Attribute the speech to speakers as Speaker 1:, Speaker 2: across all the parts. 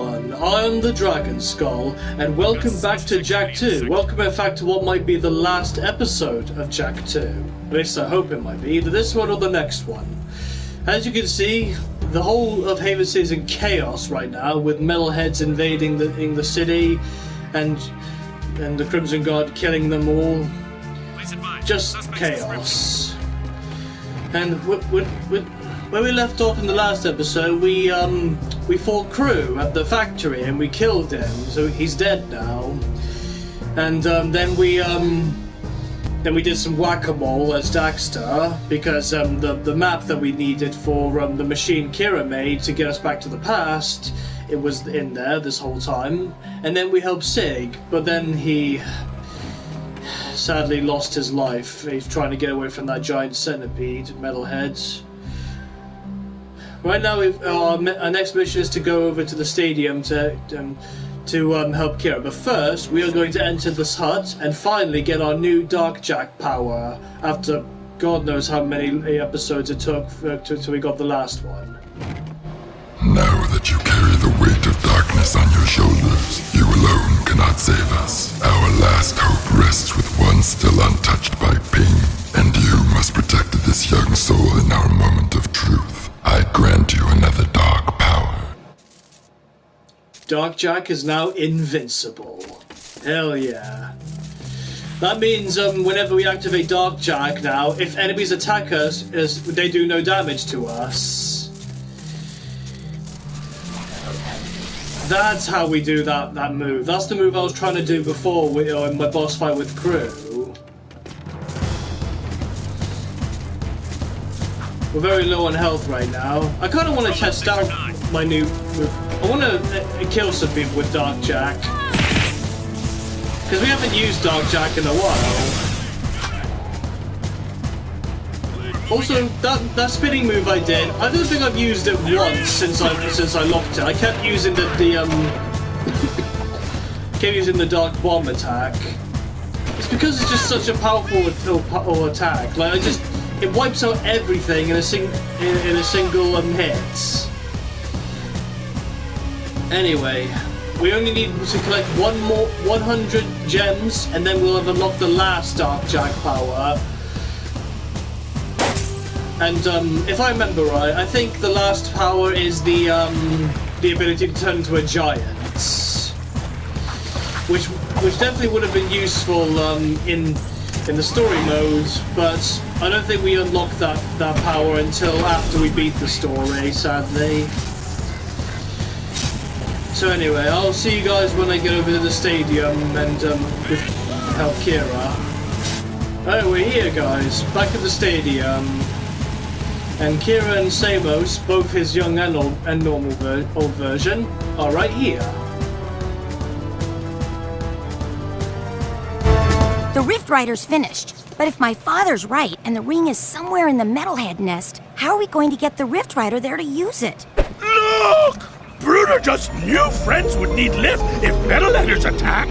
Speaker 1: everyone, I'm the Dragon Skull, and welcome back to Jak 2. Welcome in fact to what might be the last episode of Jak 2. At least I hope it might be, either this one or the next one. As you can see, the whole of Haven City is in chaos right now, with metalheads invading the city, and the Crimson Guard killing them all. Just chaos. And where we left off in the last episode, we fought Crew at the factory and we killed him, so he's dead now. And then we did some whack-a-mole as Daxter, because the map that we needed for the machine Kira made to get us back to the past, it was in there this whole time. And then we helped Sig, but then he sadly lost his life. He's trying to get away from that giant centipede, metalhead. Right now, our next mission is to go over to the stadium to help Kira. But first, we are going to enter this hut and finally get our new Dark Jak power. After God knows how many episodes it took till we got the last one.
Speaker 2: Now that you carry the weight of darkness on your shoulders, you alone cannot save us. Our last hope rests with one still untouched by pain, and you must protect this young soul in our moment of truth. I grant you another dark power.
Speaker 1: Dark Jak is now invincible. Hell yeah. That means whenever we activate Dark Jak now, if enemies attack us, they do no damage to us. That's how we do that move. That's the move I was trying to do before in my boss fight with Crew. We're very low on health right now. I kind of want to test out my new move. I want to kill some people with Dark Jak. Because we haven't used Dark Jak in a while. Also, that spinning move I did, I don't think I've used it once since I locked it. I kept using kept using the Dark Bomb attack. It's because it's just such a powerful attack. Like it wipes out everything in a single hit. Anyway, we only need to collect 100 gems, and then we'll have unlocked the last Dark Jak power. And if I remember right, I think the last power is the ability to turn into a giant, which definitely would have been useful in the story mode, but I don't think we unlock that power until after we beat the story, sadly. So anyway, I'll see you guys when I get over to the stadium and help Kira. Oh, we're here, guys, back at the stadium. And Kira and Samos, both his young and normal old version, are right here.
Speaker 3: The Rift Rider's finished, but if my father's right and the ring is somewhere in the Metalhead nest, how are we going to get the Rift Rider there to use it?
Speaker 4: Look! Bruder just knew friends would need lift if Metalheaders attack.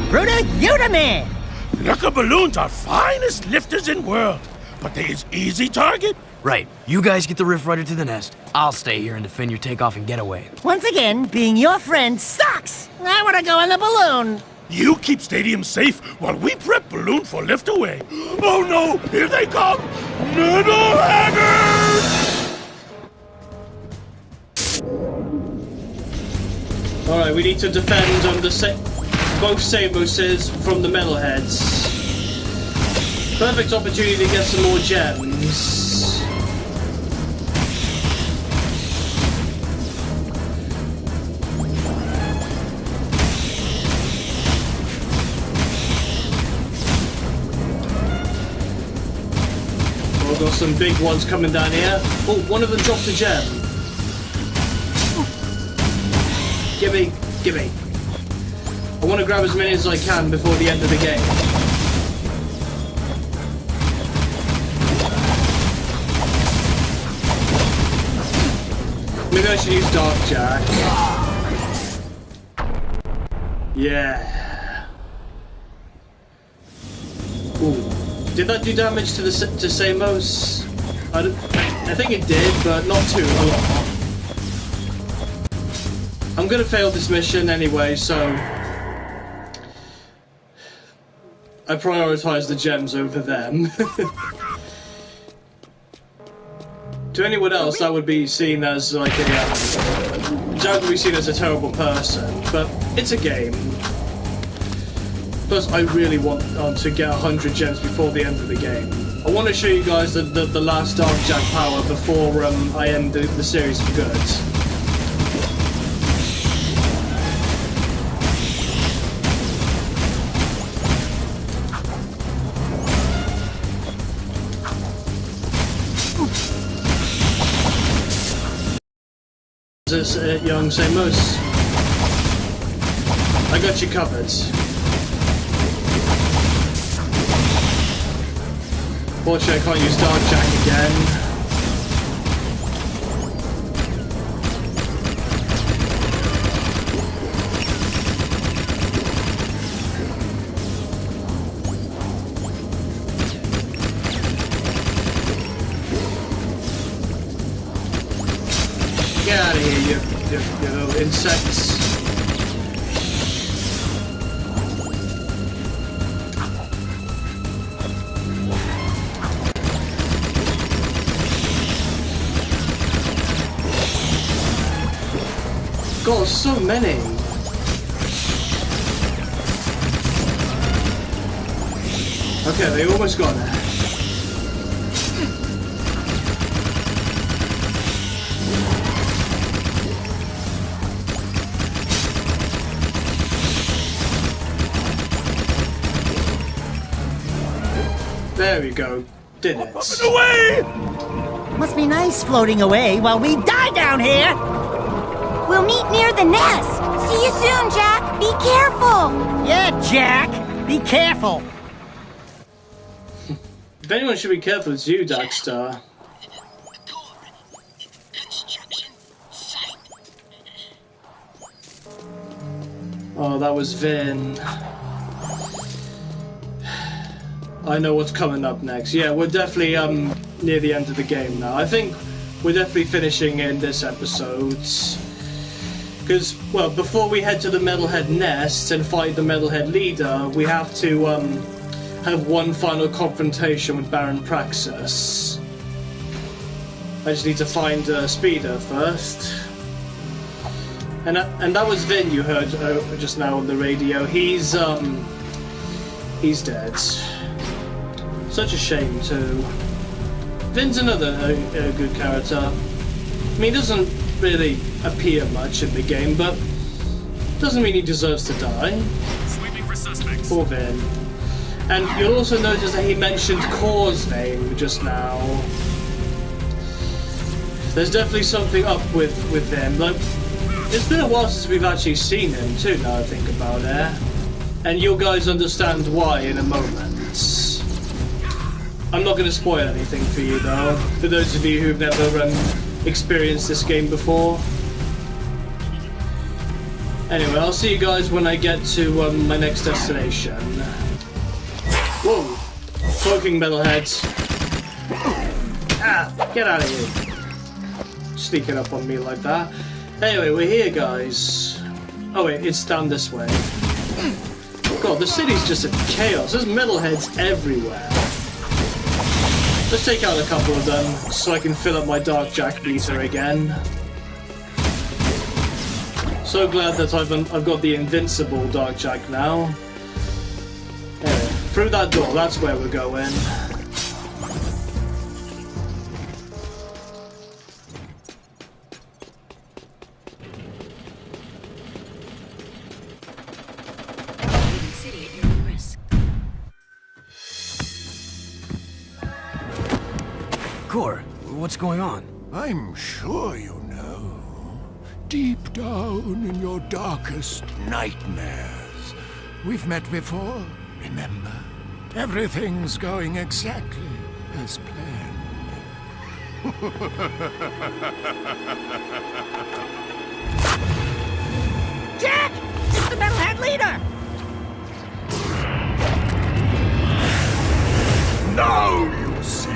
Speaker 5: Bruder, you the man!
Speaker 4: Lucka Balloons are finest lifters in world, but they is easy target.
Speaker 6: Right. You guys get the Rift Rider to the nest. I'll stay here and defend your takeoff and getaway.
Speaker 5: Once again, being your friend sucks! I wanna go on the balloon!
Speaker 4: You keep Stadium safe while we prep Balloon for lift away. Oh no! Here they come! Metalheaders!
Speaker 1: Alright, we need to defend both Samoses from the Metalheads. Perfect opportunity to get some more gems. We've got some big ones coming down here. Oh, one of them dropped a gem. Gimme. I want to grab as many as I can before the end of the game. Maybe I should use Dark Jak. Yeah. Ooh. Did that do damage to Samos? I think it did, but not too a lot. I'm gonna fail this mission anyway, so I prioritize the gems over them. To anyone else, that would be seen as like a Jack would be seen as a terrible person, but it's a game. Plus, I really want to get 100 gems before the end of the game. I want to show you guys the last Dark Jack power before I end the series for good. This young Samus. I got you covered. Fortunately, I can't use Dark Jack again. Get out of here, you little insects. God, so many. Okay, they almost got there. There we go. Did it.
Speaker 4: Away!
Speaker 5: Must be nice floating away while we die down here.
Speaker 3: We'll meet near the nest. See you soon, Jack. Be careful.
Speaker 5: Yeah, Jack. Be careful.
Speaker 1: If anyone should be careful, it's you, Darkstar. Oh, that was Vin. I know what's coming up next. Yeah, we're definitely near the end of the game now. I think we're definitely finishing in this episode. Because, well, before we head to the Metalhead Nest and fight the Metalhead leader, we have to have one final confrontation with Baron Praxis. I just need to find Speeder first. And that was Vin you heard just now on the radio. He's dead. Such a shame too. Vin's another good character. I mean, he doesn't really appear much in the game, but doesn't mean he deserves to die.
Speaker 4: Sweeping for suspects.
Speaker 1: Poor Vin. And you'll also notice that he mentioned Core's name just now. There's definitely something up with him. Like, it's been a while since we've actually seen him too, now I think about it. And you guys understand why in a moment. I'm not going to spoil anything for you though, for those of you who've never experienced this game before. Anyway, I'll see you guys when I get to my next destination. Whoa! Cloaking metalheads. Ah! Get out of here. Sneaking up on me like that. Anyway, we're here, guys. Oh wait, it's down this way. God, the city's just a chaos. There's metalheads everywhere. Let's take out a couple of them so I can fill up my Dark Jack meter again. So glad that I've got the invincible Dark Jack now. Anyway, through that door, that's where we're going.
Speaker 6: Core, what's going on?
Speaker 7: I'm sure you know. Deep down in your darkest nightmares. We've met before, remember? Everything's going exactly as planned.
Speaker 5: Jack! It's the Metalhead leader!
Speaker 7: Now you see.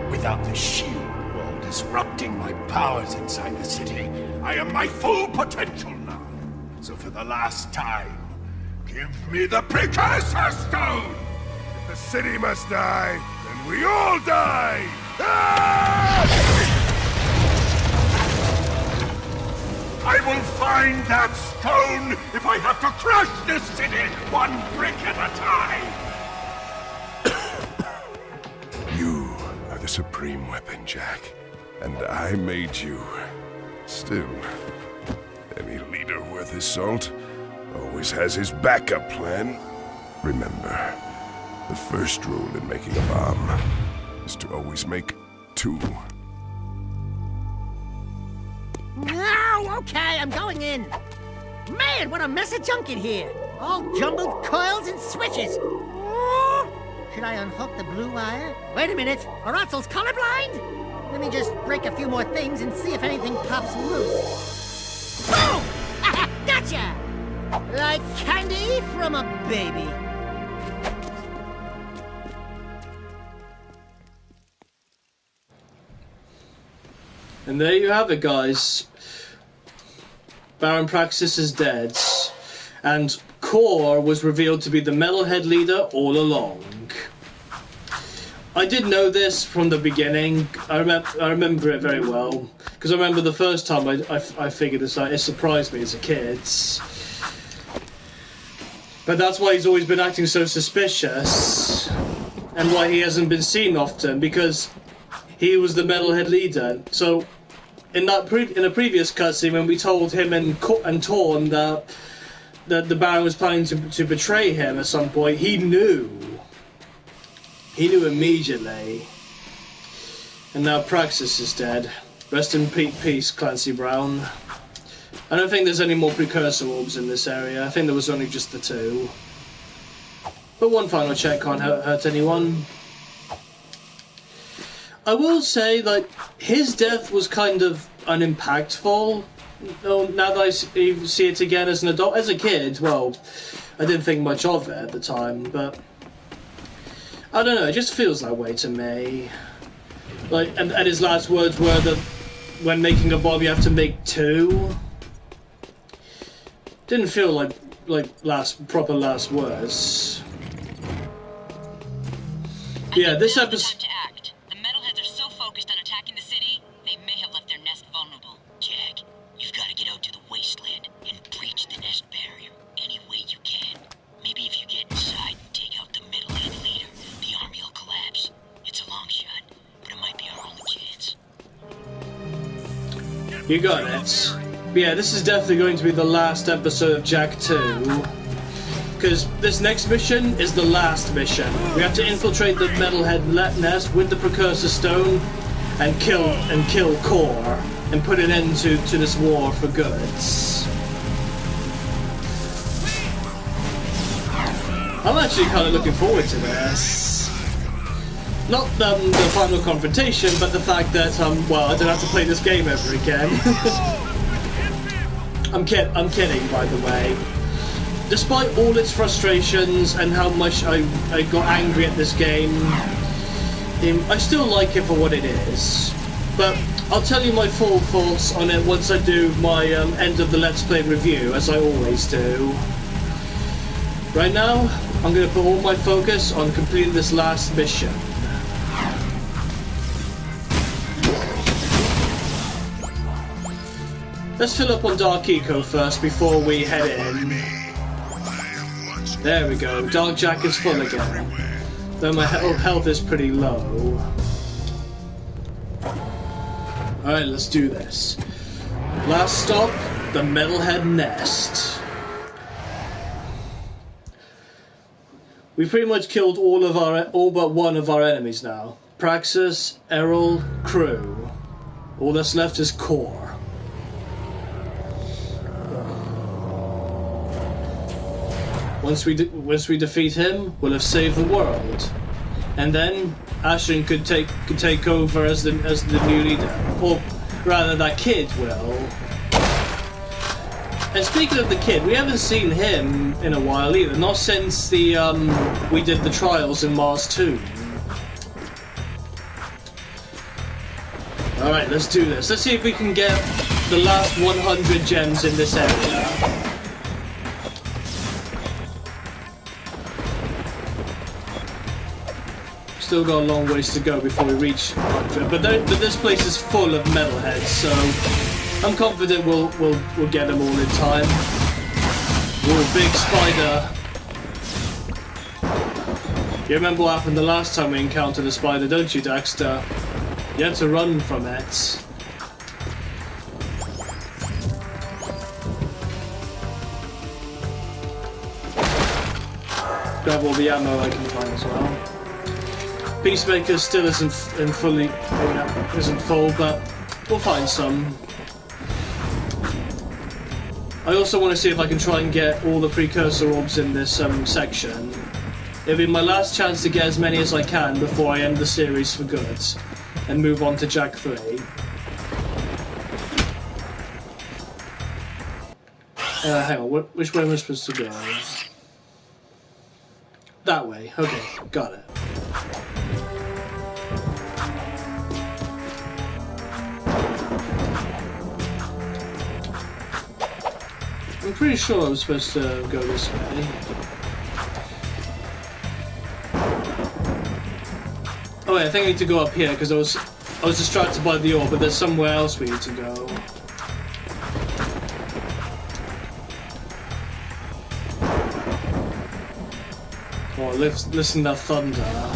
Speaker 7: Without the shield wall disrupting my powers inside the city, I am my full potential So for the last time, give me the Precursor Stone! If the city must die, then we all die! Ah! I will find that stone if I have to crush this city one brick at a time! You are the supreme weapon, Jack. And I made you. Still, any leader worth his salt always has his backup plan. Remember, the first rule in making a bomb is to always make two.
Speaker 5: No, okay, I'm going in. Man, what a mess of junk in here. All jumbled coils and switches. Oh, should I unhook the blue wire? Wait a minute, are Otzel's colorblind? Let me just break a few more things and see if anything pops loose. Boom! Gotcha! Like candy from a baby.
Speaker 1: And there you have it, guys. Baron Praxis is dead, and Core was revealed to be the Metalhead leader all along. I did know this from the beginning. I remember it very well, because I remember the first time I figured this out. It surprised me as a kid. But that's why he's always been acting so suspicious, and why he hasn't been seen often, because he was the Metalhead leader. So, in a previous cutscene, when we told him and Torn that the Baron was planning to betray him at some point, he knew. He knew immediately. And now Praxis is dead. Rest in peace, Clancy Brown. I don't think there's any more precursor orbs in this area. I think there was only just the two. But one final check can't hurt anyone. I will say, like, his death was kind of unimpactful. Now that I see it again as an adult. As a kid, well, I didn't think much of it at the time, but I don't know, it just feels that way to me. Like, and his last words were that when making a bomb you have to make two. Didn't feel like proper last words. Yeah, this episode.
Speaker 8: To act. The metalheads are so focused on attacking the city, they may have left their nest vulnerable. Jack, you've got to get out to the wasteland and breach the nest barrier any way you can. Maybe if you get inside and take out the metalhead leader, the army will collapse. It's a long shot, but it might be our only chance.
Speaker 1: You got it. Yeah, this is definitely going to be the last episode of Jak 2. Because this next mission is the last mission. We have to infiltrate the metalhead nest with the Precursor Stone and kill Core and put an end to this war for good. I'm actually kind of looking forward to this. Not the final confrontation, but the fact that well, I don't have to play this game ever again. I'm kidding, by the way. Despite all its frustrations and how much I got angry at this game, I still like it for what it is. But I'll tell you my full thoughts on it once I do my end of the Let's Play review, as I always do. Right now, I'm going to put all my focus on completing this last mission. Let's fill up on Dark Eco first before we head in. There we go, Dark Jak is full again. Though my health is pretty low. Alright, let's do this. Last stop, the Metalhead Nest. We pretty much killed all but one of our enemies now. Praxis, Errol, Crew. All that's left is Core. Once we defeat him, we'll have saved the world, and then Ashton could take over as the new leader, or rather, that kid will. And speaking of the kid, we haven't seen him in a while either. Not since the we did the trials in Mars 2. All right, let's do this. Let's see if we can get the last 100 gems in this area. still got a long ways to go before we reach Rockford, but this place is full of metalheads, so I'm confident we'll get them all in time. Whoa, big spider. You remember what happened the last time we encountered a spider, don't you, Dexter? You had to run from it. Grab all the ammo I can find as well. Peacemaker still isn't full, but we'll find some. I also want to see if I can try and get all the precursor orbs in this section. It'll be my last chance to get as many as I can before I end the series for good and move on to Jak 3. Hang on, which way am I supposed to go? That way. Okay, got it. I'm pretty sure I was supposed to go this way. Oh wait, I think I need to go up here because I was distracted by the orb, but there's somewhere else we need to go. Oh, listen to that thunder.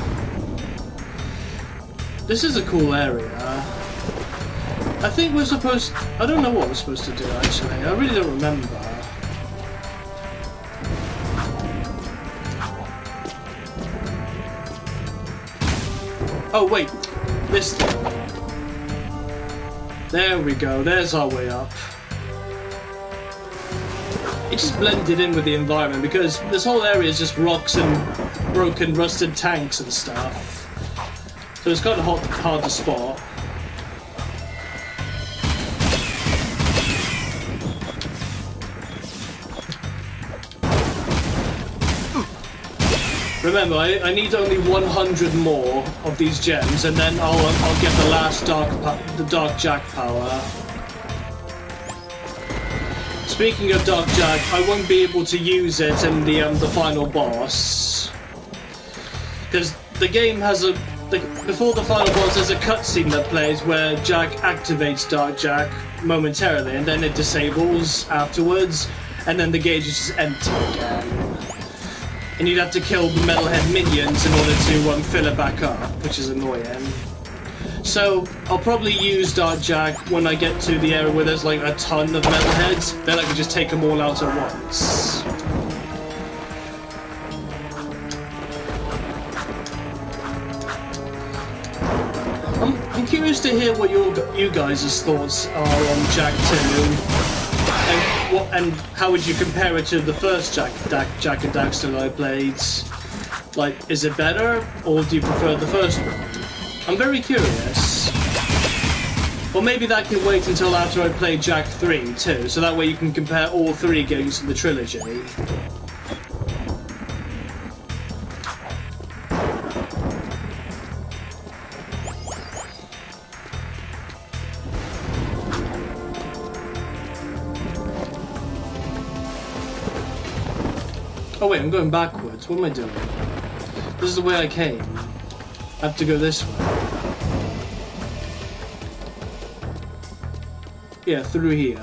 Speaker 1: This is a cool area. I think we're supposed... I don't know what we're supposed to do, actually. I really don't remember. Oh, wait. This thing. There we go. There's our way up. It just blended in with the environment because this whole area is just rocks and broken, rusted tanks and stuff. So it's kind of hard to spot. Remember, I need only 100 more of these gems, and then I'll get the last Dark Jak power. Speaking of Dark Jak, I won't be able to use it in the final boss, because the game has before the final boss there's a cutscene that plays where Jak activates Dark Jak momentarily, and then it disables afterwards, and then the gauge is just empty again. And you'd have to kill the metalhead minions in order to fill it back up, which is annoying. So I'll probably use Dark Jak when I get to the area where there's like a ton of metalheads. Then I can just take them all out at once. I'm curious to hear what you guys' thoughts are on Jak 2. And how would you compare it to the first Jak and Daxter that I played? Like, is it better, or do you prefer the first one? I'm very curious. Or maybe that can wait until after I play Jak 3 too, so that way you can compare all 3 games in the trilogy. Oh wait, I'm going backwards. What am I doing? This is the way I came. I have to go this way. Yeah, through here.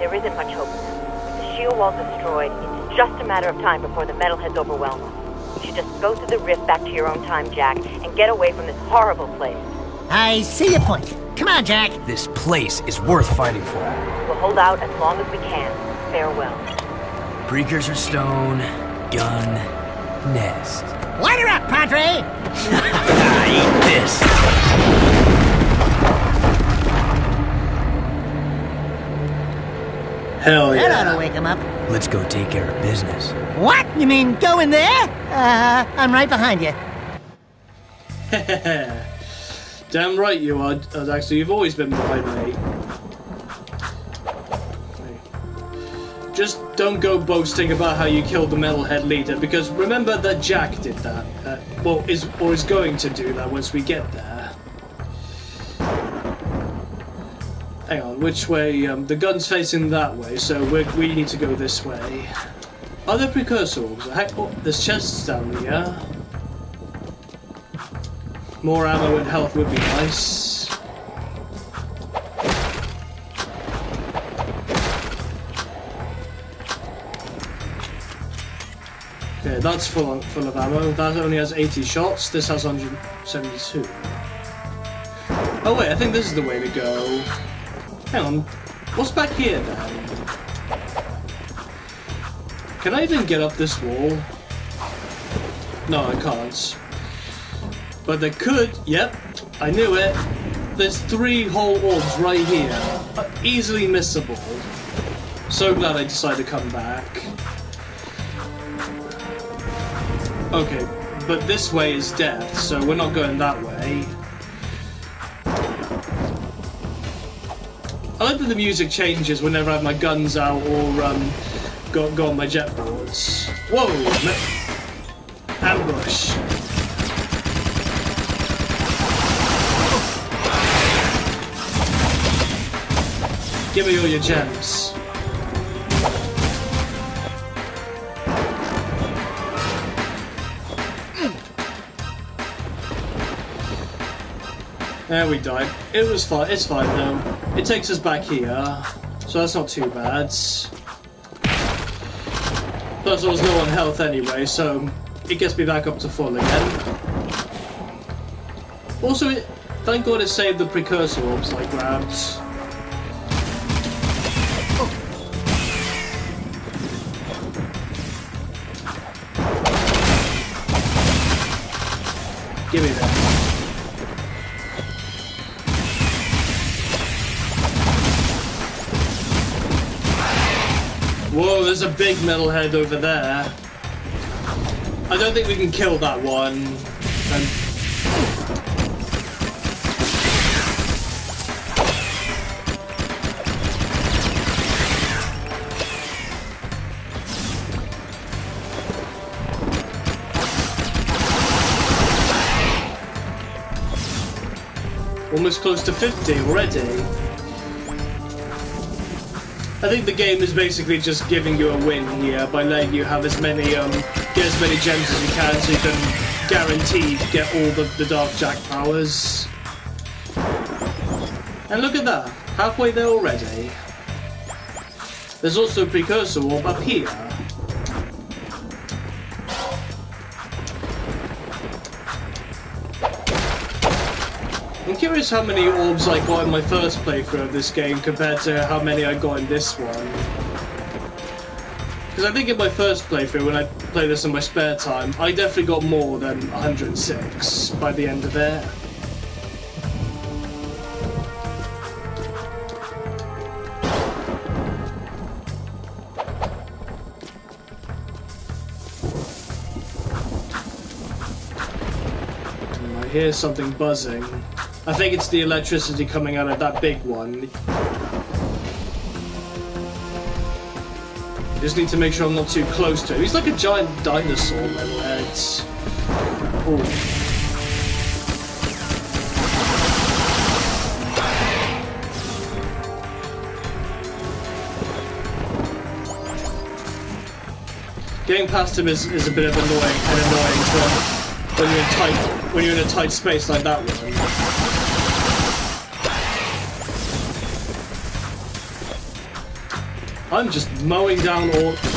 Speaker 9: There isn't much hope. With the shield wall destroyed, it's just a matter of time before the metalheads overwhelm us. You should just go through the rift back to your own time, Jak, and get away from this horrible place.
Speaker 5: I see your point. Come on, Jak.
Speaker 6: This place is worth fighting for.
Speaker 9: We'll hold out as long as we can. Farewell.
Speaker 6: Precursor stone, gun, nest.
Speaker 5: Light her up, Padre!
Speaker 6: Eat this.
Speaker 1: Hell yeah.
Speaker 5: That ought to wake him up.
Speaker 6: Let's go take care of business.
Speaker 5: What? You mean go in there? I'm right behind you.
Speaker 1: Damn right you are, Daxter. You've always been behind me. Just don't go boasting about how you killed the metalhead leader, because remember that Jak did that. Is going to do that once we get there. Hang on, which way? The gun's facing that way, so we need to go this way. Are there precursor orbs? Oh, there's chests down here. More ammo and health would be nice. Okay, that's full of ammo. That only has 80 shots. This has 172. Oh wait, I think this is the way to go. Hang on. What's back here then? Can I even get up this wall? No, I can't. But there could. Yep, I knew it. There's 3 whole orbs right here. Easily missable. So glad I decided to come back. Okay, but this way is death, so we're not going that way. I like that the music changes whenever I have my guns out or go on my jet boards. Whoa! Ambush. Give me all your gems. There, we died. It was fine. It's fine though. It takes us back here, so that's not too bad. Plus, there was low on health anyway, so it gets me back up to full again. Also, thank God it saved the precursor orbs I grabbed. Give me that. Whoa, there's a big metalhead over there. I don't think we can kill that one. Almost close to 50 already. I think the game is basically just giving you a win here by letting you have as many, get as many gems as you can, so you can guaranteed get all the Dark Jack powers. And look at that, halfway there already. There's also a precursor orb up here. I'm curious how many orbs I got in my first playthrough of this game compared to how many I got in this one. Because I think in my first playthrough, when I played this in my spare time, I definitely got more than 106 by the end of it. I hear something buzzing. I think it's the electricity coming out of that big one. Just need to make sure I'm not too close to him. He's like a giant dinosaur, metalheads. Ooh. Getting past him is a bit of annoying when you're in a tight space like that one. I'm just mowing down all of them.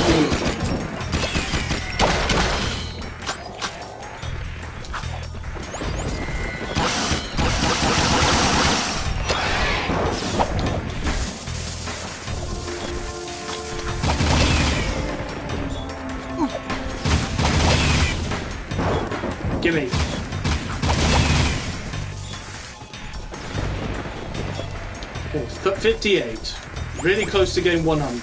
Speaker 1: Gimme. Oh, 58. Really close to getting 100.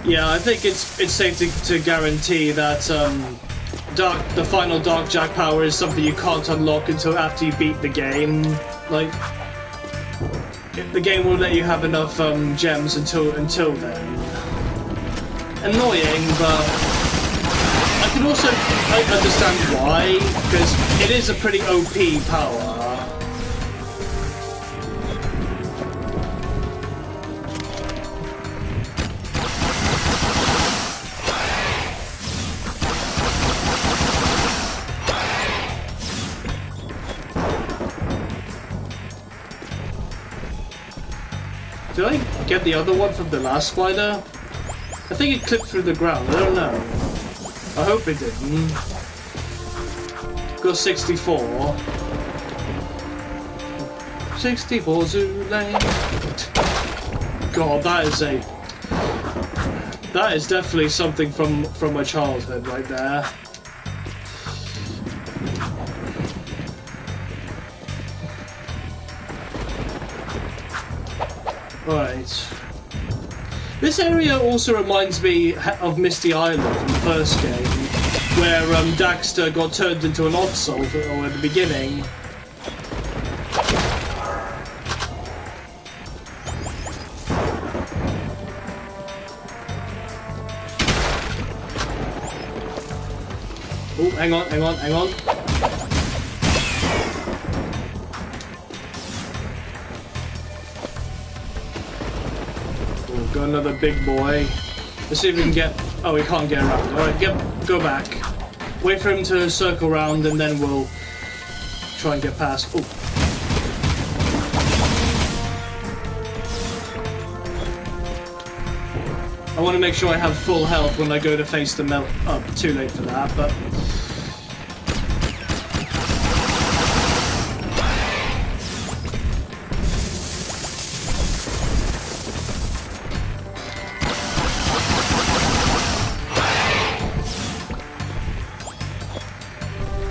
Speaker 1: Yeah, I think it's safe to guarantee that the final Dark Jack power is something you can't unlock until after you beat the game. Like, the game will let you have enough gems until then. Annoying, but I can can also understand why, because it is a pretty OP power. Did I get the other one from the last spider? I think it clipped through the ground, I don't know. I hope it didn't. Got 64. 64 Zoolane. God, that is definitely something from my childhood right there. Right. This area also reminds me of Misty Island from the first game, where Daxter got turned into an Oxalt at the beginning. Oh, hang on. Got another big boy. Let's see if we can get... Oh, we can't get around. Alright, go back. Wait for him to circle around and then we'll try and get past. Oh. I want to make sure I have full health when I go to face the melt. Oh, too late for that, but...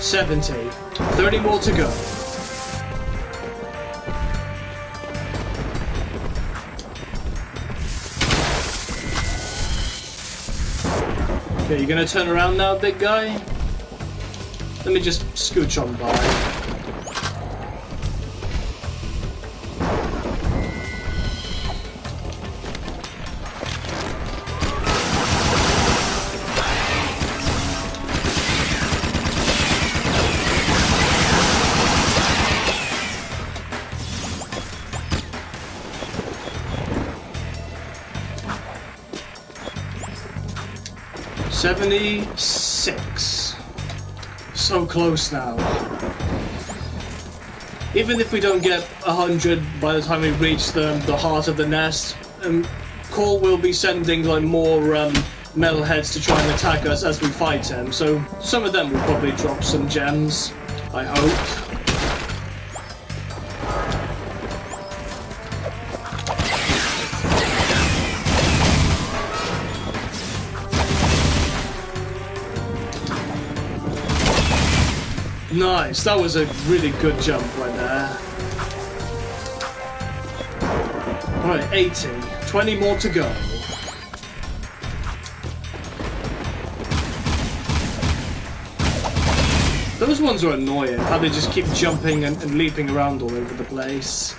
Speaker 1: $70. 30 more to go. Okay, you gonna turn around now, big guy? Let me just scooch on by. $76. So close now. Even if we don't get 100 by the time we reach the heart of the nest, Cole will be sending like more metalheads to try and attack us as we fight him. So some of them will probably drop some gems, I hope. Nice, that was a really good jump right there. Alright, 80. 20 more to go. Those ones are annoying, how they just keep jumping and leaping around all over the place.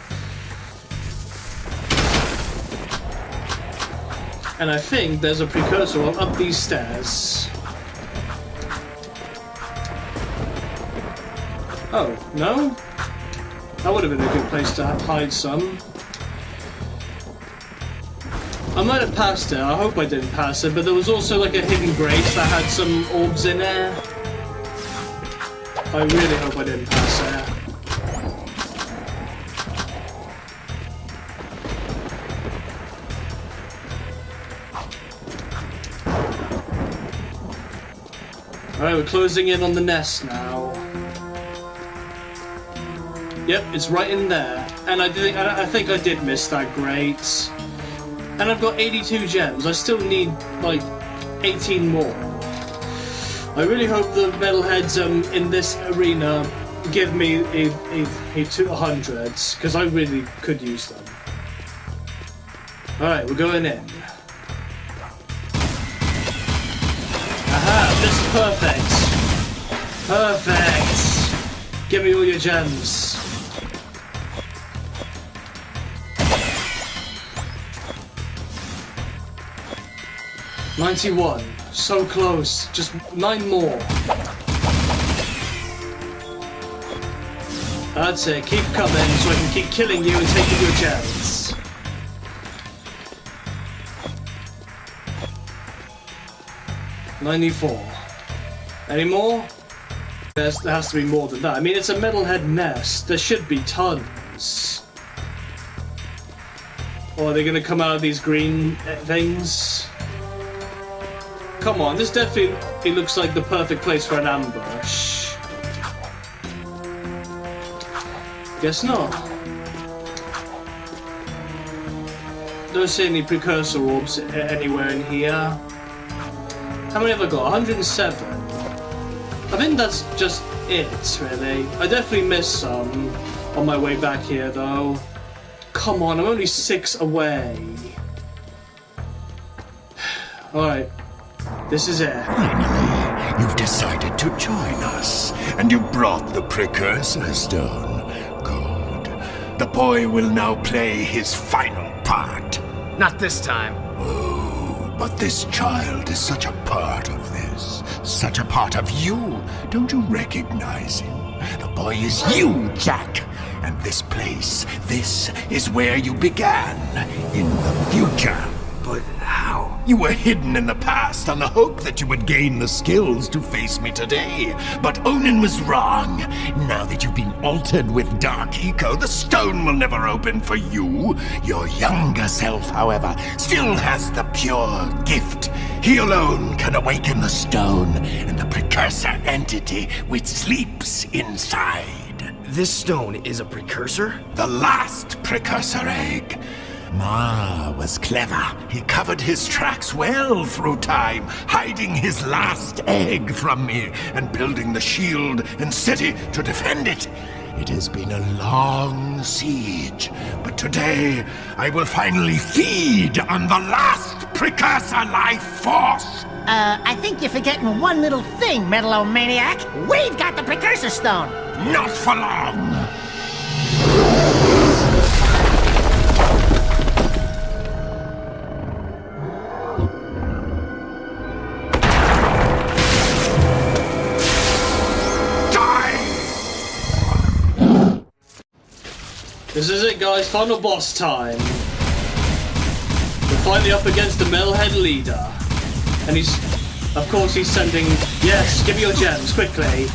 Speaker 1: And I think there's a precursor up these stairs. Oh, no? That would have been a good place to hide some. I might have passed it, I hope I didn't pass it, but there was also like a hidden grate that had some orbs in there. I really hope I didn't pass it. Alright, we're closing in on the nest now. Yep, it's right in there. And I think I did miss that grate. And I've got 82 gems. I still need, like, 18 more. I really hope the metalheads in this arena give me a 200s, because I really could use them. Alright, we're going in. Aha, this is perfect. Perfect. Give me all your gems. 91. So close. Just 9 more. That's it. Keep coming so I can keep killing you and taking your gems. $94. Any more? There has to be more than that. I mean, it's a metalhead nest. There should be tons. Or are they going to come out of these green things? Come on, this definitely looks like the perfect place for an ambush. Guess not. Don't see any precursor orbs anywhere in here. How many have I got? 107. I think that's just it, really. I definitely missed some on my way back here, though. Come on, I'm only 6 away. Alright. This is it.
Speaker 10: Finally, you've decided to join us, and you brought the precursor stone. Good. The boy will now play his final part.
Speaker 6: Not this time.
Speaker 10: Oh, but this child is such a part of this. Such a part of you. Don't you recognize him? The boy is you, Jack. And this place, this is where you began, in the future.
Speaker 6: But how?
Speaker 10: You were hidden in the past on the hope that you would gain the skills to face me today. But Onin was wrong. Now that you've been altered with Dark Eco, the stone will never open for you. Your younger self, however, still has the pure gift. He alone can awaken the stone and the precursor entity which sleeps inside.
Speaker 6: This stone is a precursor?
Speaker 10: The last precursor egg. Ma was clever. He covered his tracks well through time, hiding his last egg from me and building the shield and city to defend it. It has been a long siege, but today I will finally feed on the last precursor life force.
Speaker 5: I think you're forgetting one little thing, Metalomaniac. We've got the precursor stone.
Speaker 10: Not for long.
Speaker 1: This is it, guys. Final boss time. We're finally up against the Metalhead leader. And he's... Of course he's sending... Yes, give me your gems, quickly.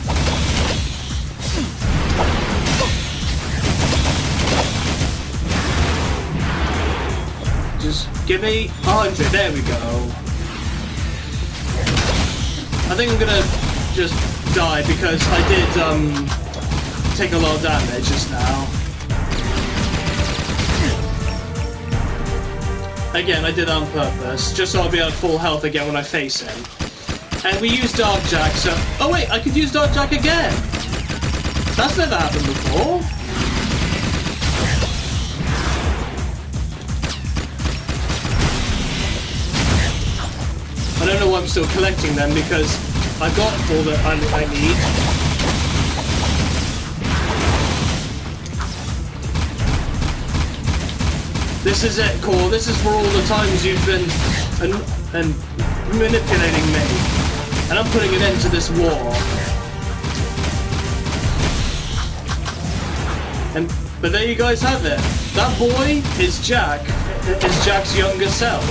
Speaker 1: Just give me 100. There we go. I think I'm gonna just die because I did, take a lot of damage just now. Again, I did that on purpose, just so I'll be at full health again when I face him. And we use Dark Jack, so... Oh wait, I could use Dark Jack again! That's never happened before. I don't know why I'm still collecting them, because I've got all that I need. This is it, Core. This is for all the times you've been and manipulating me. And I'm putting an end to this war. But there you guys have it. That boy is Jack's younger self.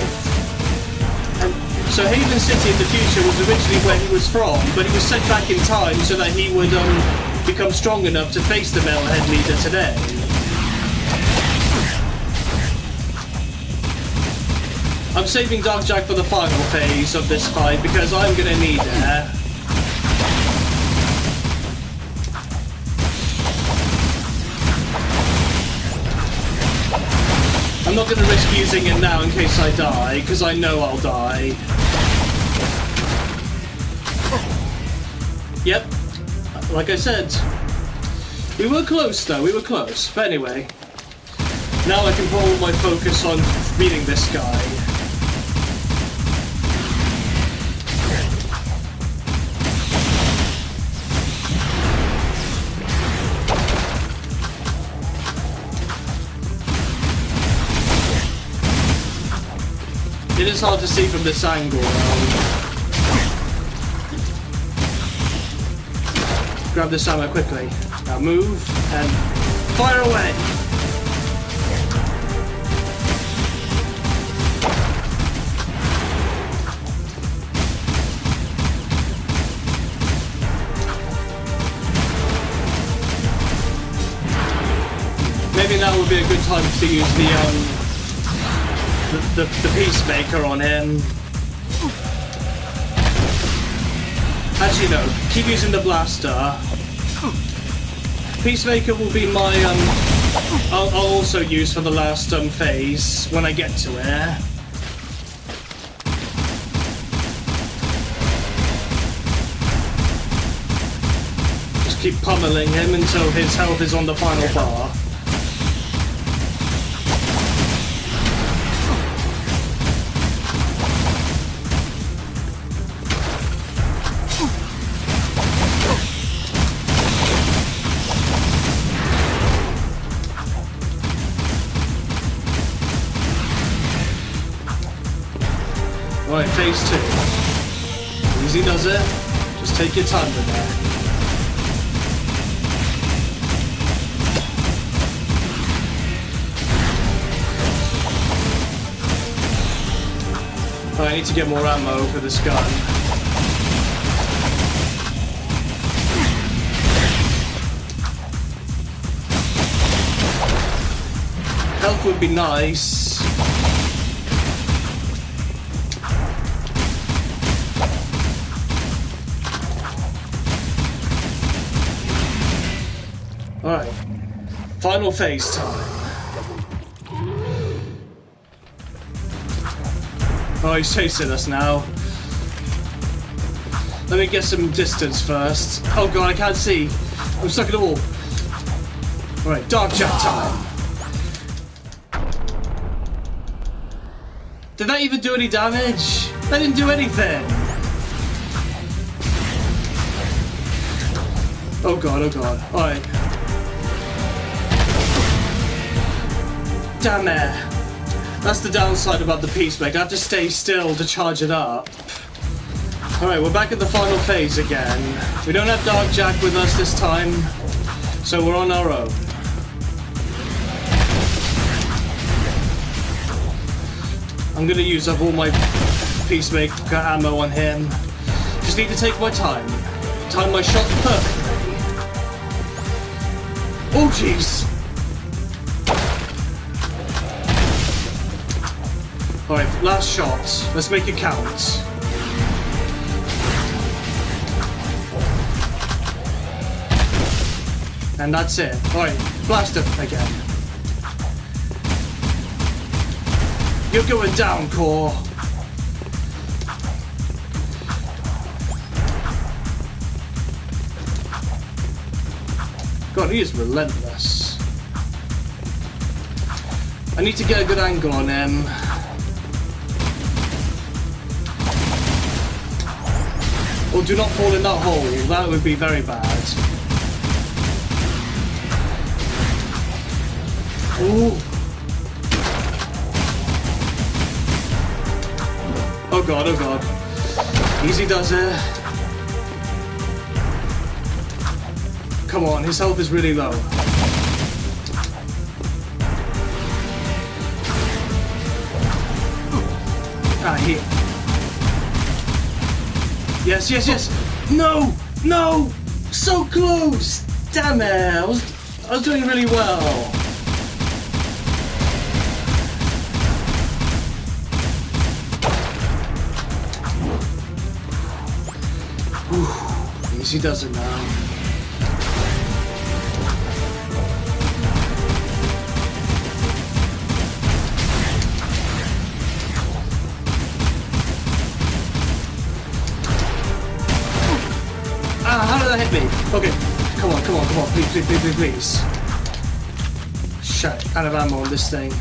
Speaker 1: And so Haven City in the future was originally where he was from, but he was sent back in time so that he would become strong enough to face the Metalhead leader today. I'm saving Dark Jack for the final phase of this fight because I'm gonna need it. I'm not gonna risk using it now in case I die, because I know I'll die. Yep, like I said. We were close though, we were close. But anyway, now I can put all my focus on beating this guy. It is hard to see from this angle, though. grab this ammo quickly. Now move and fire away. Maybe now would be a good time to use the Peacemaker on him. Actually, no. Keep using the blaster. Peacemaker will be my I'll also use for the last phase when I get to it. Just keep pummeling him until his health is on the final bar. Right, phase 2. Easy does it. Just take your time with that. I need to get more ammo for this gun. Health would be nice. Alright, final phase time. Oh, he's chasing us now. Let me get some distance first. Oh god, I can't see. I'm stuck in the wall. Alright, Dark Jack time. Did that even do any damage? That didn't do anything. Oh god, oh god. Alright. Damn it. That's the downside about the Peacemaker. I have to stay still to charge it up. Alright, we're back at the final phase again. We don't have Dark Jack with us this time, so we're on our own. I'm gonna use up all my Peacemaker ammo on him. Just need to take my time. Time my shot perfectly. Oh jeez! Alright, last shot. Let's make it count. And that's it. Alright, blast him again. You're going down, Core. God, he is relentless. I need to get a good angle on him. Oh, do not fall in that hole. That would be very bad. Ooh. Oh god, oh god. Easy does it. Come on, his health is really low. Ah, here. Yes, yes, yes! No! No! So close! Damn it! I was doing really well. Whew. Easy does it now. How did that hit me? Okay, come on, come on, come on, please, please, please, please, please. Shit, out of ammo on this thing.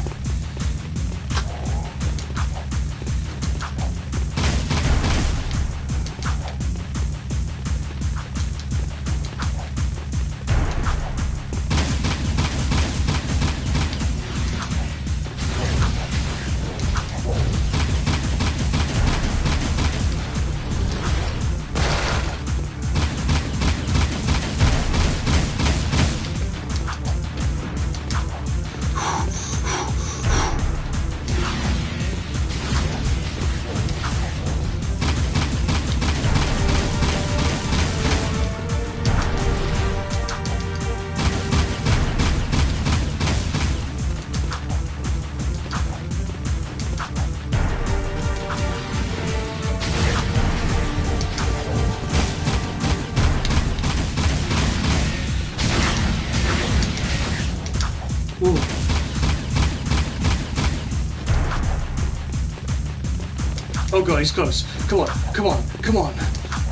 Speaker 1: he's close. Come on, come on, come on.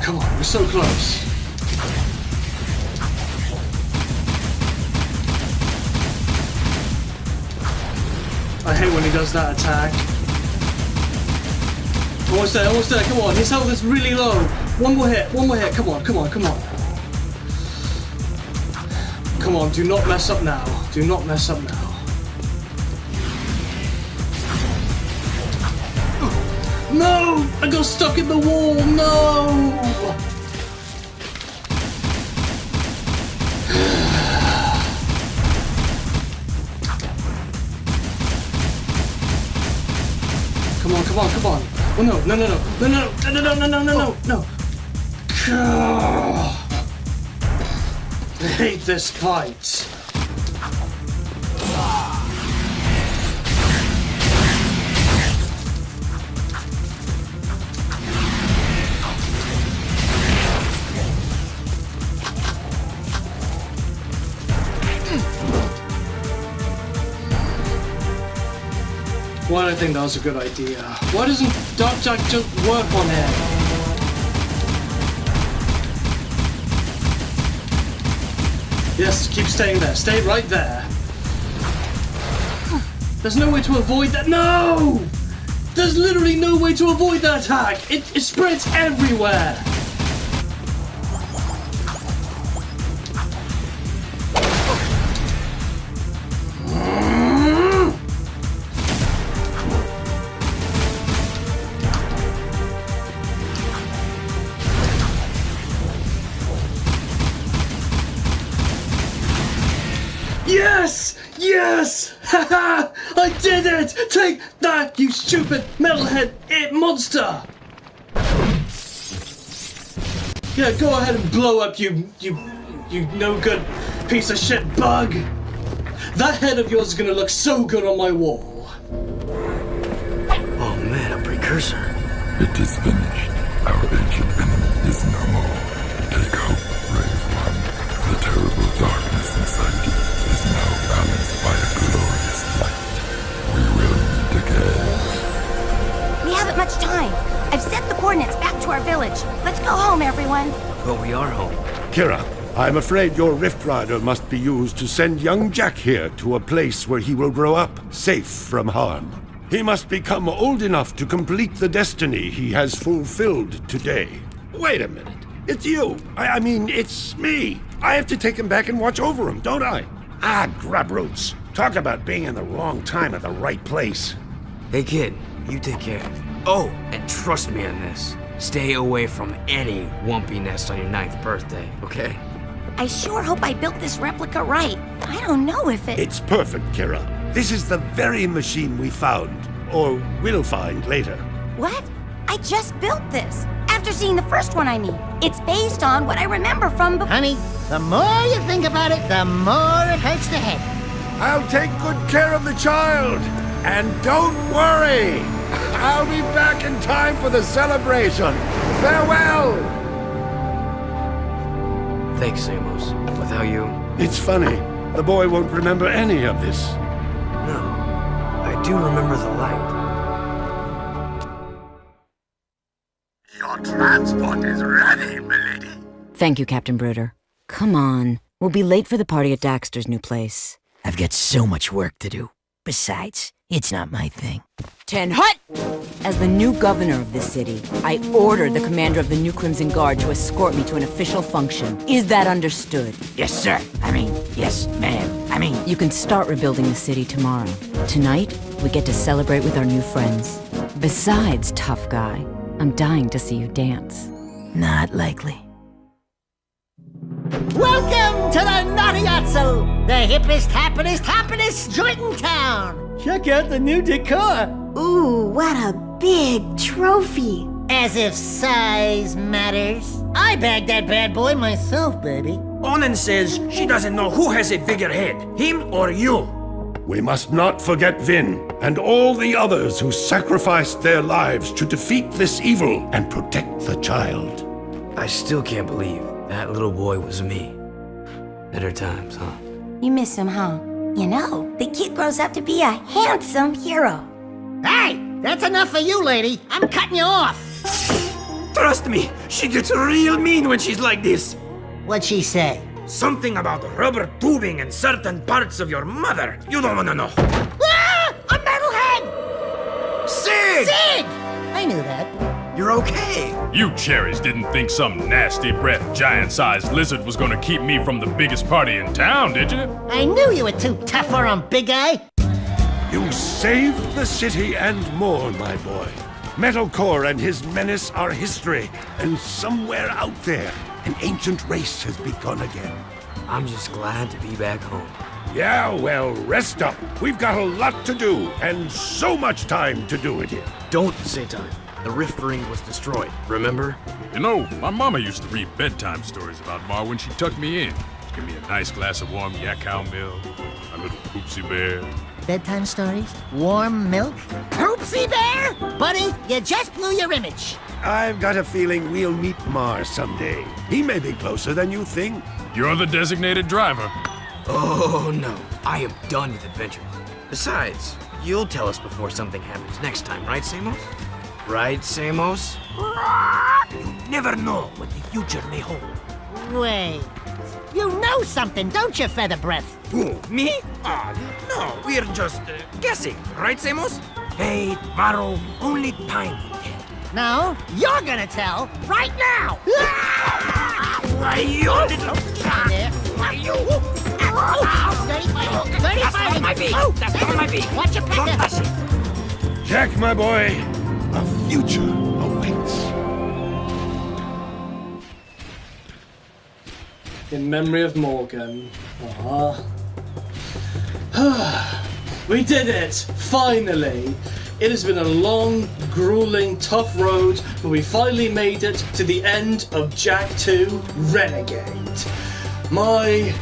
Speaker 1: Come on, we're so close. I hate when he does that attack. Almost there, come on. His health is really low. One more hit, come on, come on, come on. Come on, do not mess up now. Do not mess up now. No! I got stuck in the wall, no! Come on, come on, come on. Oh no, no, no, no, no, no, no, no, no, no, no, no, no. I hate this fight. Why do I think that was a good idea? Why doesn't Dark Jack just work on him? Yes, keep staying there. Stay right there. There's no way to avoid that. No! There's literally no way to avoid that attack. It spreads everywhere. Yes! Yes! Haha! I did it! Take that, you stupid metalhead monster! Yeah, go ahead and blow up, you no good piece of shit bug! That head of yours is gonna look so good on my wall.
Speaker 6: Oh man, a precursor.
Speaker 2: It is finished. Our ancient enemy is no more. Take hope, brave one. The terrible darkness inside you is now balanced by a glorious light. We will meet again.
Speaker 3: We haven't much time. I've sent the coordinates back to our village. Let's go home, everyone.
Speaker 6: But we are home.
Speaker 7: Kira, I'm afraid your Rift Rider must be used to send young Jack here to a place where he will grow up, safe from harm. He must become old enough to complete the destiny he has fulfilled today. Wait a minute. It's you. I mean, it's me. I have to take him back and watch over him, don't I? Ah, grubroots. Talk about being in the wrong time at the right place.
Speaker 6: Hey kid, you take care. Oh, and trust me on this. Stay away from any Wumpy nest on your 9th birthday, okay?
Speaker 3: I sure hope I built this replica right. I don't know if it...
Speaker 7: It's perfect, Kira. This is the very machine we found, or will find later.
Speaker 3: What? I just built this. After seeing the first one, I mean. It's based on what I remember from before.
Speaker 5: Honey, the more you think about it, the more it hurts the head.
Speaker 7: I'll take good care of the child. And don't worry. I'll be back in time for the celebration. Farewell.
Speaker 6: Thanks, Amos. Without you...
Speaker 7: It's funny. The boy won't remember any of this.
Speaker 6: No. I do remember the light.
Speaker 10: Your transport is ready, milady.
Speaker 11: Thank you, Captain Bruder. Come on. We'll be late for the party at Daxter's new place.
Speaker 12: I've got so much work to do. Besides, it's not my thing.
Speaker 11: Ten hut! As the new governor of this city, I ordered the commander of the New Crimson Guard to escort me to an official function. Is that understood?
Speaker 12: Yes, sir. Yes, ma'am.
Speaker 11: You can start rebuilding the city tomorrow. Tonight, we get to celebrate with our new friends. Besides, tough guy, I'm dying to see you dance.
Speaker 12: Not likely.
Speaker 5: Welcome to the Naughty-Otso, the hippest, happiest joint in town. Check out the new decor.
Speaker 3: Ooh, what a big trophy.
Speaker 5: As if size matters. I bagged that bad boy myself, baby.
Speaker 4: Onan says she doesn't know who has a bigger head, him or you.
Speaker 7: We must not forget Vin and all the others who sacrificed their lives to defeat this evil and protect the child.
Speaker 6: I still can't believe that little boy was me. Better times, huh?
Speaker 3: You miss him, huh? You know, the kid grows up to be a handsome hero.
Speaker 5: Hey, That's enough for you, lady. I'm cutting you off.
Speaker 6: Trust me, she gets real mean when she's like this.
Speaker 5: What'd she say?
Speaker 6: Something about rubber tubing and certain parts of your mother. You don't want to know.
Speaker 5: Ah! A metalhead!
Speaker 6: Sig!
Speaker 5: Sig! I knew that.
Speaker 6: You're okay.
Speaker 4: You cherries didn't think some nasty-breathed, giant-sized lizard was gonna keep me from the biggest party in town, did you?
Speaker 5: I knew you were too tough for him, big guy.
Speaker 7: You saved the city and more, my boy. Metalcore and his menace are history, and somewhere out there, an ancient race has begun again.
Speaker 6: I'm just glad to be back home.
Speaker 7: Yeah, well, rest up. We've got a lot to do, and so much time to do it in.
Speaker 6: Don't say time. The rift ring was destroyed, remember?
Speaker 4: You know, my mama used to read bedtime stories about Ma when she tucked me in. She'd give me a nice glass of warm yak cow milk, a little poopsie bear.
Speaker 5: Bedtime stories? Warm milk? Poopsie bear? Buddy, you just blew your image.
Speaker 7: I've got a feeling we'll meet Mars someday. He may be closer than you think.
Speaker 4: You're the designated driver.
Speaker 6: Oh, no. I am done with adventures. Besides, you'll tell us before something happens next time, right, Samos? Right, Samos?
Speaker 10: You never know what the future may hold.
Speaker 5: Wait. You know something, don't you, Feather Breath?
Speaker 6: Who, me? No, we're just guessing, right, Samos?
Speaker 10: Hey, tomorrow, only time will tell.
Speaker 5: No, you're gonna tell right now!
Speaker 10: Why, you little...
Speaker 5: Why, you... Dirty fighting! Dirty
Speaker 10: That's
Speaker 5: fighting!
Speaker 10: not my beak!
Speaker 5: Oh,
Speaker 10: That's not my beak!
Speaker 5: Watch your
Speaker 10: Don't
Speaker 5: back!
Speaker 10: touch it!
Speaker 7: Jack, my boy, a future awaits.
Speaker 1: In memory of Morgan. We did it! Finally! It has been a long, grueling, tough road, but we finally made it to the end of Jak 2 Renegade. My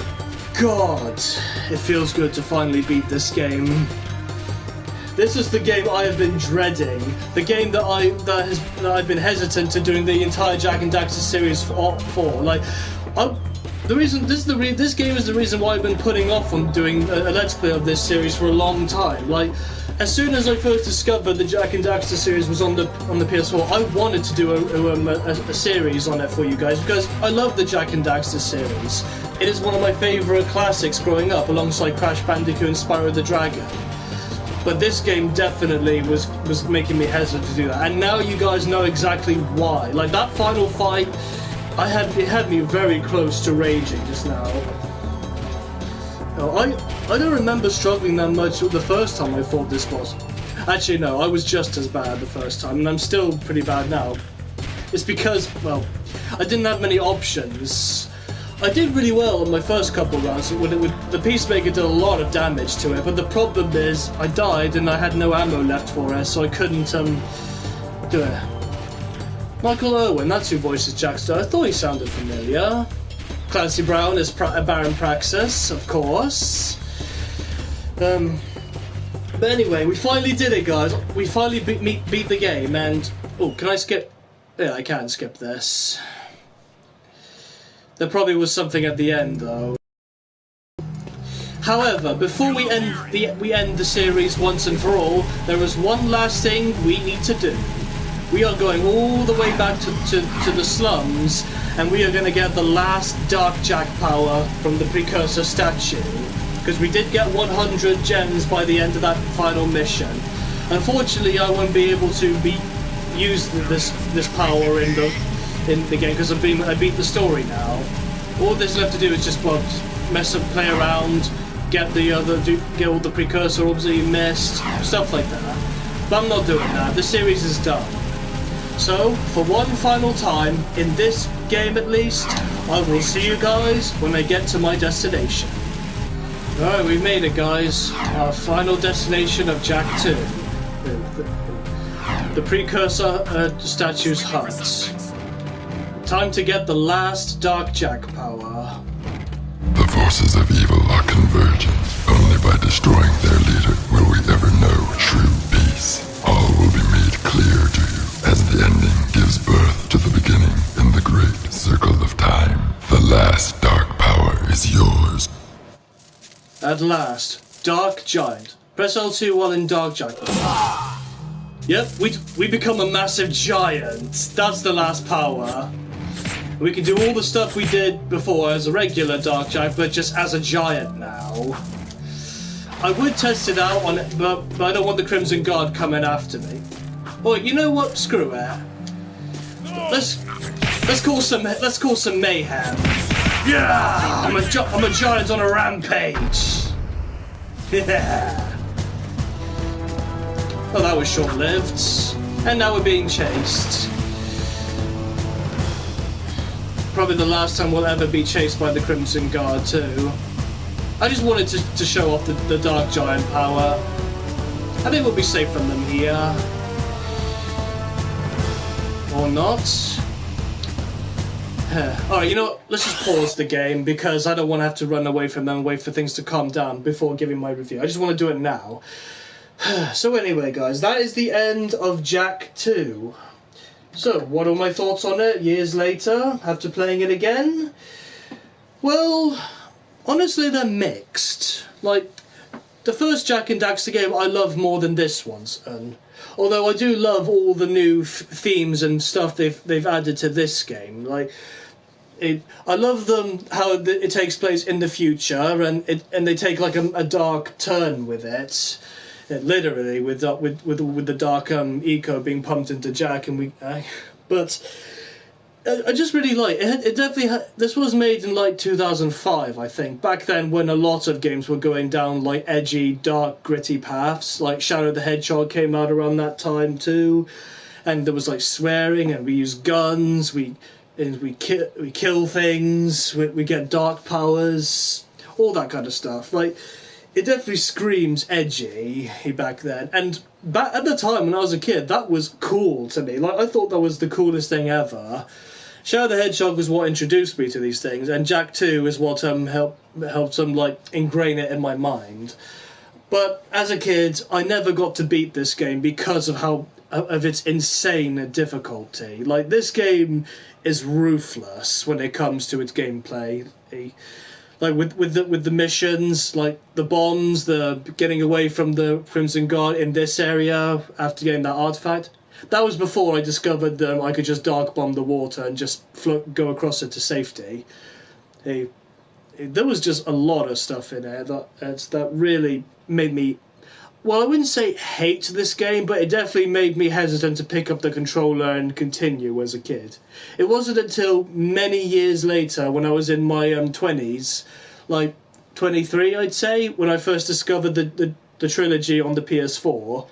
Speaker 1: God, it feels good to finally beat this game. This is the game I have been dreading. The game that I've been hesitant to doing the entire Jak and Daxter series for. This game is the reason why I've been putting off on doing a Let's Play of this series for a long time. Like, as soon as I first discovered the Jak and Daxter series was on the PS4, I wanted to do a series on it for you guys because I love the Jak and Daxter series. It is one of my favourite classics growing up, alongside Crash Bandicoot and Spyro the Dragon. But this game definitely was making me hesitant to do that, and now you guys know exactly why. Like, that final fight, it had me very close to raging just now. I don't remember struggling that much the first time I fought this boss. Actually, no, I was just as bad the first time, and I'm still pretty bad now. It's because, well, I didn't have many options. I did really well in my first couple rounds. The Peacemaker did a lot of damage to it, but the problem is I died and I had no ammo left for it, so I couldn't do it. Michael Irwin, that's who voices Jackster. I thought he sounded familiar. Clancy Brown is Baron Praxis, of course. But anyway, we finally did it, guys. We finally beat the game, and... Oh, can I skip? Yeah, I can skip this. There probably was something at the end, though. However, before we end the series once and for all, there is one last thing we need to do. We are going all the way back to the slums, and we are going to get the last Dark Jak power from the Precursor statue. Because we did get 100 gems by the end of that final mission. Unfortunately, I won't be able to use this power in the game because I beat the story now. All there's left to do is just play around, get all the Precursor orbs that you missed, stuff like that. But I'm not doing that. The series is done. So, for one final time, in this game at least, I will see you guys when I get to my destination. Alright, we made it, guys. Our final destination of Jak 2. The Precursor statue's hut. Time to get the last Dark Jak power.
Speaker 2: The forces of evil are converging. Only by destroying their leader will we ever know true peace. All will be made clear to you as the ending gives birth to the beginning in the great circle of time. The last Dark power is yours.
Speaker 1: At last, Dark Giant. Press L2 while in Dark Jak. Yep, we become a massive giant. That's the last power. We can do all the stuff we did before as a regular Dark Jack, but just as a giant now. I would test it out on it, but I don't want the Crimson Guard coming after me. Oh, you know what? Screw it. Let's cause some mayhem. Yeah, I'm a giant on a rampage. Yeah. Oh, that was short-lived. And now we're being chased. Probably the last time we'll ever be chased by the Crimson Guard too. I just wanted to show off the Dark Giant power. I think we'll be safe from them here. Or not. Alright, you know what? Let's just pause the game because I don't want to have to run away from them and wait for things to calm down before giving my review. I just want to do it now. So anyway, guys, that is the end of Jak 2. So, what are my thoughts on it years later, after playing it again? Well, honestly, they're mixed. Like, the first Jak and Daxter game I love more than this one's. And although I do love all the new themes and stuff they've added to this game. Like, I love them how it takes place in the future, and they take like a dark turn with it. Literally, with the dark eco being pumped into Jak, and but I just really like it. It definitely this was made in like 2005, I think. Back then, when a lot of games were going down like edgy, dark, gritty paths. Like Shadow the Hedgehog came out around that time too, and there was like swearing, and we use guns, we kill things, we get dark powers, all that kind of stuff. Like, it definitely screams edgy back then, and back at the time when I was a kid, that was cool to me. Like, I thought that was the coolest thing ever. Shadow the Hedgehog was what introduced me to these things, and Jak 2 is what helped like ingrain it in my mind. But as a kid, I never got to beat this game because of its insane difficulty. Like, this game is ruthless when it comes to its gameplay. Like with the missions, like the bombs, the getting away from the Crimson Guard in this area after getting that artifact. That was before I discovered that I could just dark bomb the water and just go across it to safety. There was just a lot of stuff in there that really made me, well, I wouldn't say hate this game, but it definitely made me hesitant to pick up the controller and continue as a kid. It wasn't until many years later, when I was in my 20s, like 23 I'd say, when I first discovered the trilogy on the PS4,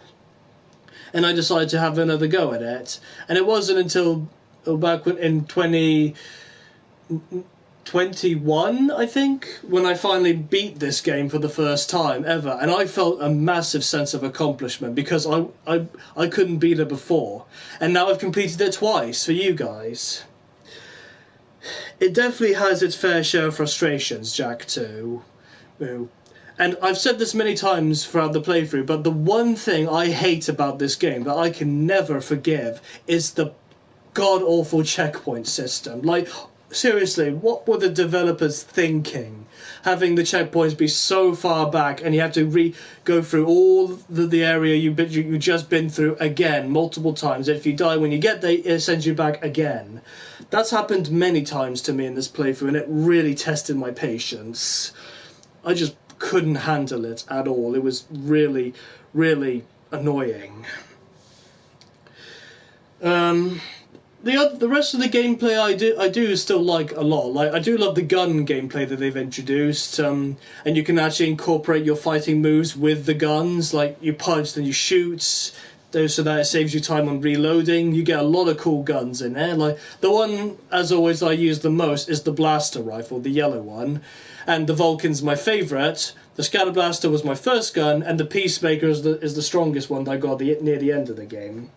Speaker 1: and I decided to have another go at it. And it wasn't until back in 2021, I think, when I finally beat this game for the first time ever, and I felt a massive sense of accomplishment because I couldn't beat it before, and now I've completed it twice for you guys. It definitely has its fair share of frustrations, Jak 2. And I've said this many times throughout the playthrough, but the one thing I hate about this game that I can never forgive is the god-awful checkpoint system. Like, seriously, what were the developers thinking? Having the checkpoints be so far back, and you have to go through all the area you just been through again, multiple times. If you die when you get there, it sends you back again. That's happened many times to me in this playthrough, and it really tested my patience. I just couldn't handle it at all. It was really, really annoying. The rest of the gameplay I do still like a lot. Like, I do love the gun gameplay that they've introduced, and you can actually incorporate your fighting moves with the guns. Like, you punch, then you shoot, so that it saves you time on reloading. You get a lot of cool guns in there. Like, the one, as always, I use the most is the blaster rifle, the yellow one, and the Vulcan's my favourite. The Scatter Blaster was my first gun, and the Peacemaker is the strongest one that I got near the end of the game.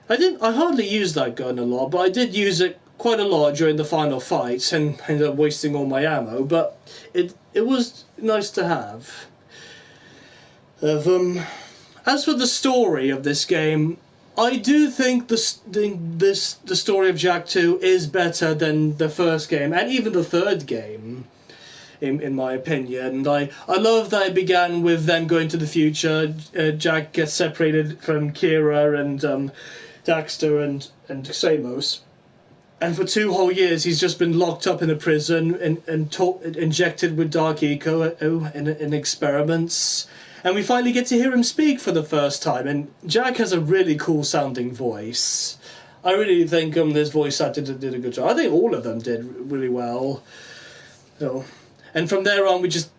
Speaker 1: I hardly used that gun a lot, but I did use it quite a lot during the final fights and ended up wasting all my ammo, but it was nice to have. As for the story of this game, I do think the story of Jak 2 is better than the first game, and even the third game. in my opinion. I love that it began with them going to the future. Jack gets separated from Kira and Daxter and Samos. And for 2 whole years, he's just been locked up in a prison and injected with dark eco in experiments. And we finally get to hear him speak for the first time. And Jack has a really cool sounding voice. I really think this voice actor did a good job. I think all of them did really well. So, and from there on, we just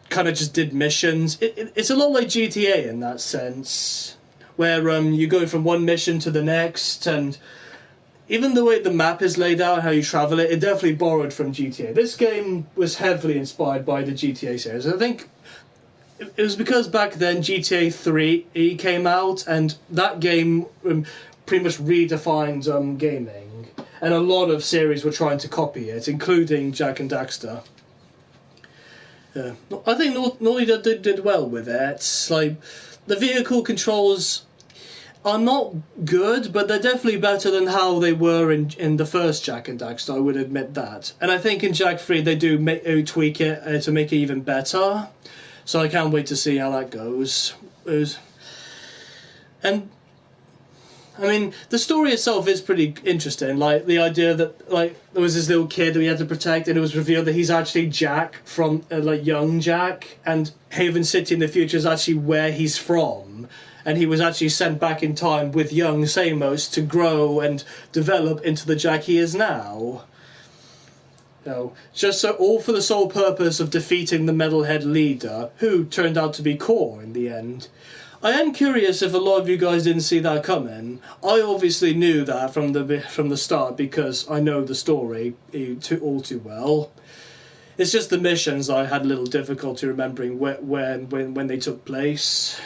Speaker 1: did missions. It's a lot like GTA in that sense, where you go from one mission to the next, and even the way the map is laid out, how you travel it definitely borrowed from GTA. This game was heavily inspired by the GTA series. I think it was because back then GTA 3 came out, and that game pretty much redefined gaming. And a lot of series were trying to copy it, including Jak and Daxter. I think Naughty Dog did well with it. Like, the vehicle controls are not good, but they're definitely better than how they were in the first Jak and Daxter, I would admit that. And I think in Jak 3 they do tweak it to make it even better. So I can't wait to see how that goes. And I mean, the story itself is pretty interesting. Like, the idea that, like, there was this little kid that we had to protect, and it was revealed that he's actually Jack from, young Jack, and Haven City in the future is actually where he's from. And he was actually sent back in time with young Samos to grow and develop into the Jack he is now. Just all for the sole purpose of defeating the Metalhead leader, who turned out to be Core in the end. I am curious if a lot of you guys didn't see that coming. I obviously knew that from the start because I know the story all too well. It's just the missions I had a little difficulty remembering when they took place.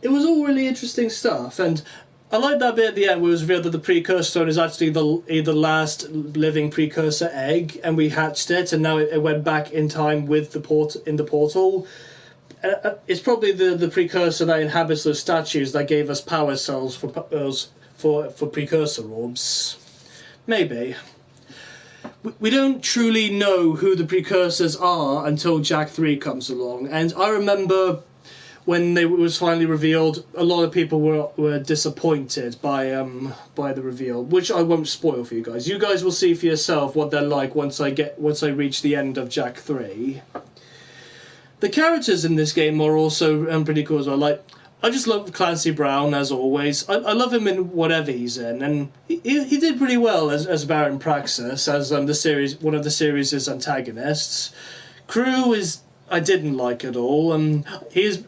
Speaker 1: It was all really interesting stuff, and I like that bit at the end where it was revealed that the precursor stone is actually the last living precursor egg, and we hatched it, and now it went back in time with the portal. It's probably the precursor that inhabits those statues that gave us power cells for precursor orbs. Maybe. We don't truly know who the precursors are until Jak 3 comes along, and I remember when it was finally revealed, a lot of people were disappointed by the reveal, which I won't spoil for you guys. You guys will see for yourself what they're like once I reach the end of Jak 3. The characters in this game are also pretty cool as well. Like, I just love Clancy Brown, as always. I love him in whatever he's in, and he did pretty well as Baron Praxis, as one of the series' antagonists. Crew I didn't like at all. I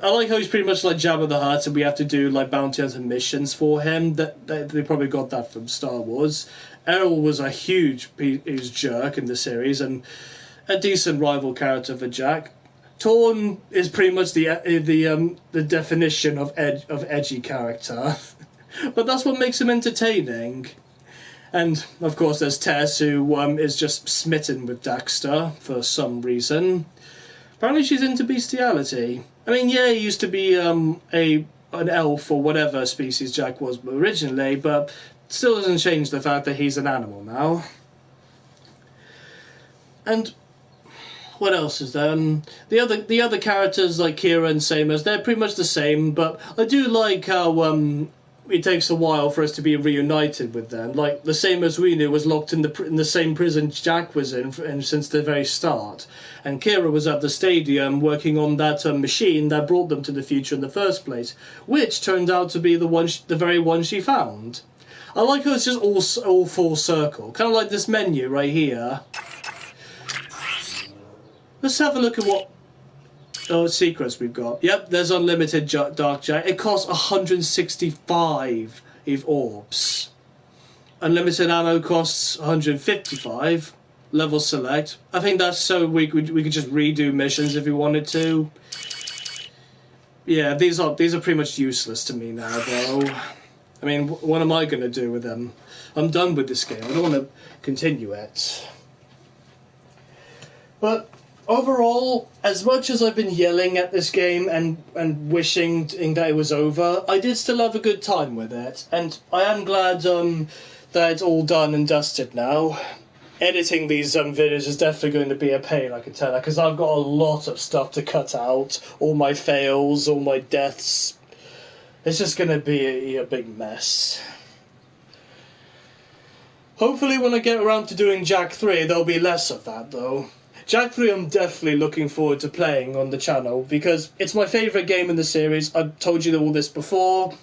Speaker 1: like how he's pretty much like Jabba the Hutt, and we have to do like bounty hunter missions for him. That they probably got that from Star Wars. Errol was a huge jerk in the series, and a decent rival character for Jack. Torn is pretty much the definition of edgy character, but that's what makes him entertaining. And of course, there's Tess, who is just smitten with Daxter for some reason. Apparently, she's into bestiality. I mean, yeah, he used to be an elf or whatever species Jack was originally, but still doesn't change the fact that he's an animal now. And what else is there? The other characters like Kira and Samos, they're pretty much the same, but I do like how it takes a while for us to be reunited with them. Like, the Samos we knew was locked in the same prison Jack was in since the very start, and Kira was at the stadium working on that machine that brought them to the future in the first place, which turned out to be the very one she found. I like how it's just all full circle, kind of like this menu right here. Let's have a look at what secrets we've got. Yep, there's unlimited Dark Jack. It costs 165 orbs. Unlimited ammo costs 155. Level select. I think that's so we could just redo missions if we wanted to. Yeah, these are pretty much useless to me now, though. I mean, what am I going to do with them? I'm done with this game. I don't want to continue it. But overall, as much as I've been yelling at this game and wishing that it was over, I did still have a good time with it, and I am glad that it's all done and dusted now. editing these videos is definitely going to be a pain, I can tell that, because I've got a lot of stuff to cut out, all my fails, all my deaths. It's just going to be a big mess. Hopefully when I get around to doing Jak 3, there'll be less of that, though. Jak 3 I'm definitely looking forward to playing on the channel, because it's my favourite game in the series. I've told you all this before,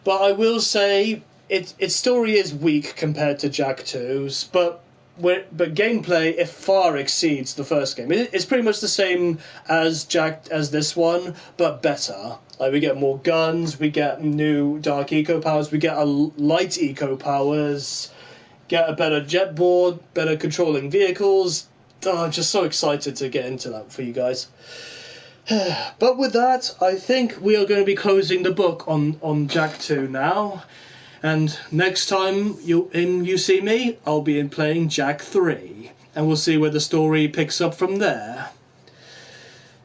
Speaker 1: but I will say its story is weak compared to Jak 2's, but gameplay, it far exceeds the first game. It's pretty much the same as this one, but better. Like, we get more guns, we get new dark eco powers, we get a light eco powers, get a better jet board, better controlling vehicles. Oh, I'm just so excited to get into that for you guys. But with that, I think we are going to be closing the book on Jak 2 now. And next time you see me, I'll be playing Jak 3. And we'll see where the story picks up from there.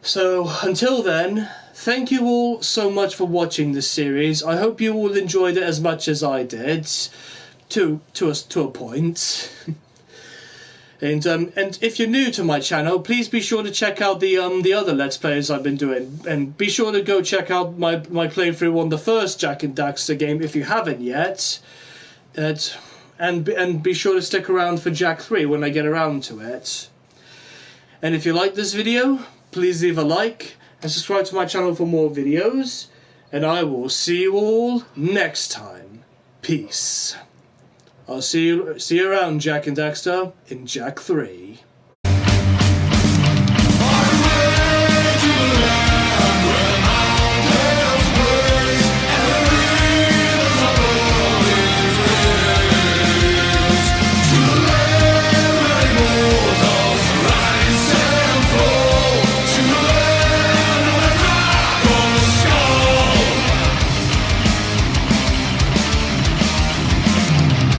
Speaker 1: So, until then, thank you all so much for watching this series. I hope you all enjoyed it as much as I did. To a point. And if you're new to my channel, please be sure to check out the other Let's Plays I've been doing, and be sure to go check out my playthrough on the first Jak and Daxter game if you haven't yet. And be sure to stick around for Jak 3 when I get around to it. And if you like this video, please leave a like and subscribe to my channel for more videos. And I will see you all next time. Peace. I'll see you around, Jak and Daxter, in Jak 3.